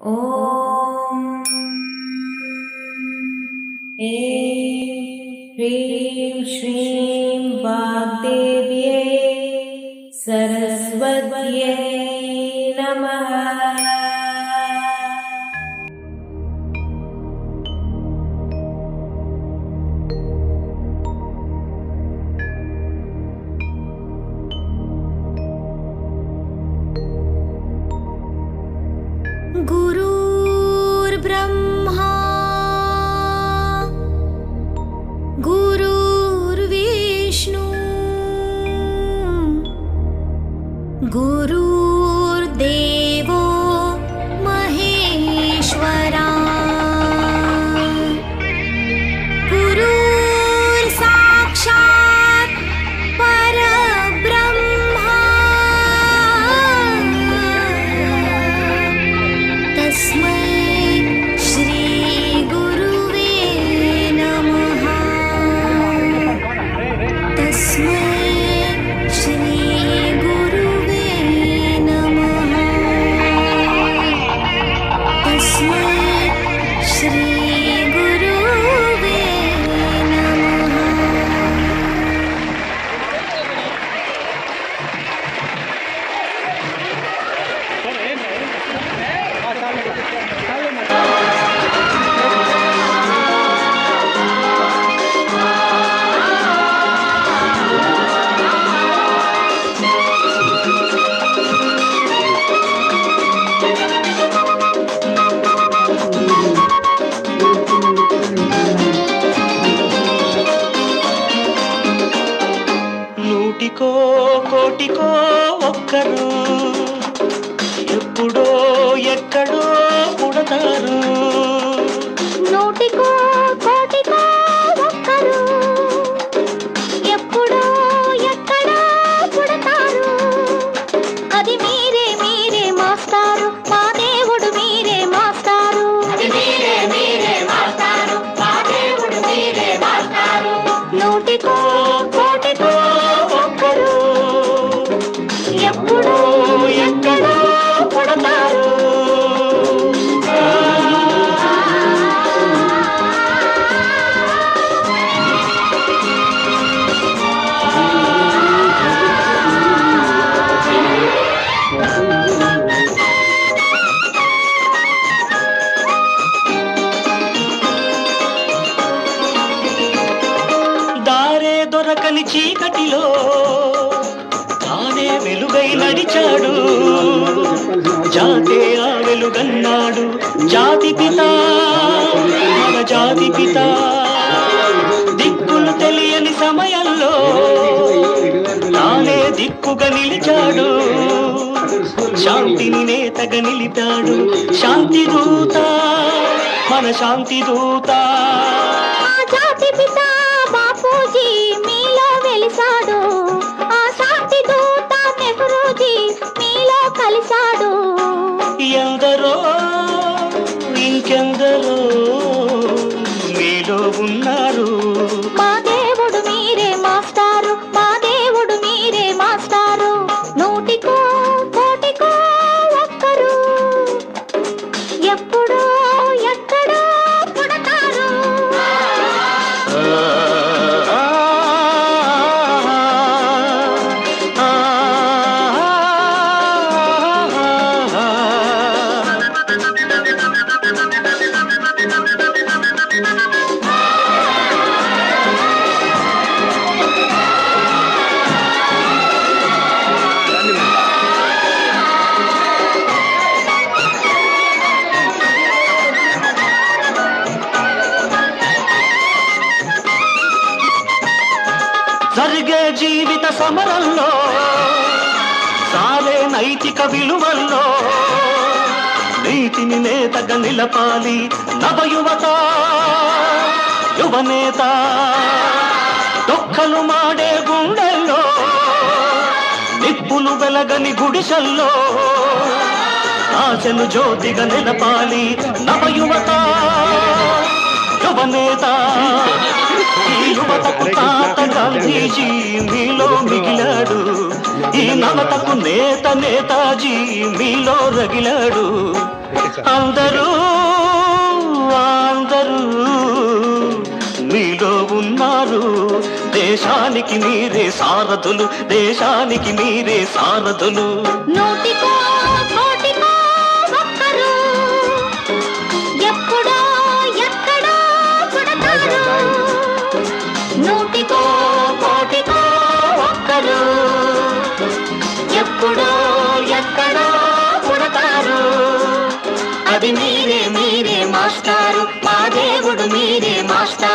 ॐ ऐं ह्रीं श्रीं वाग्देव्यै सरस्वत्यै नमः। गुरुर्ब्रह्मा गुरुर्विष्णु गुरुर्देवो महेश्वरा गुरुर्साक्षात् परब्रह्मा तस्मै श्री गुरुवे नमः। तस्मै श्री गुरुवे नमः। तस्मै श्री गुरुवे नमः। నూటికో కోటికో ఒక్కరు ఎప్పుడో ఎక్కడో పుడతారు. నూటికో కోటికో ఒక్కరు ఎప్పుడో ఎక్కడో పుడతారు. అది మీరే మీరే మాస్టారు, మా దేవుడు మీరే మాస్టారు. అది మీరే మీరే మాస్టారు, మా దేవుడు మీరే మాస్టారు. నూటికో కోటికో ఒక్కరు ఎప్పుడో ఎక్కడో పుడతారు. దారే దొరకని చీకటిలో తానే వెలుగై నడిచాడు. జాతే ఆ వెలుగన్నాడు. జాతి పిత మన జాతి పిత. దిక్కులు తెలియని సమయంలో తానే దిక్కుగా నిలిచాడు. శాంతిని నేతగా నిలిపాడు. శాంతి దూత మన శాంతి దూత. ఆ జాతి పిత బాపూజీ మీలో వెలిసాడు. ఆ శాంతి దూత నెహ్రూజీ మీలో కలిశాడు. ఎందరో ఇంకెందరో మీలో ఉన్నారు. మా దేవుడు మీరే మాస్టారు, మా దేవుడు మీరే మాస్టారు. నూటికో కోటికో ఒక్కరు ఎప్పుడో ఎక్కడో పుడతారు. జరిగే జీవిత సమరంలో సాలే నైతిక విలువల్లో నీతిని నేతగా నిలపాలి నవయువత యువనేత. దొక్కలు మాడే గుండెల్లో నిప్పులు వెలగని గుడిసెల్లో ఆశను జ్యోతిగా నిలపాలి నవయువత యువనేత. ఈ యువతకు తాత గాంధీజీ మీలో మిగిలాడు. ఈ నవతకు నేత నేతాజీ మీలో రగిలాడు. అందరూ అందరూ మీలో ఉన్నారు, దేశానికి మీరే సారథులు, దేశానికి మీరే సారథులు. నూటికో కోటికో ఒక్కరు ఎప్పుడో ఎక్కడో పుడతారు. నూటికో కోటికో ఒక్కరు ఎప్పుడో ఎక్కడో పుడతారు. అది మీరే మీరే మాస్టారు, మా దేవుడు మీరే మాస్టారు.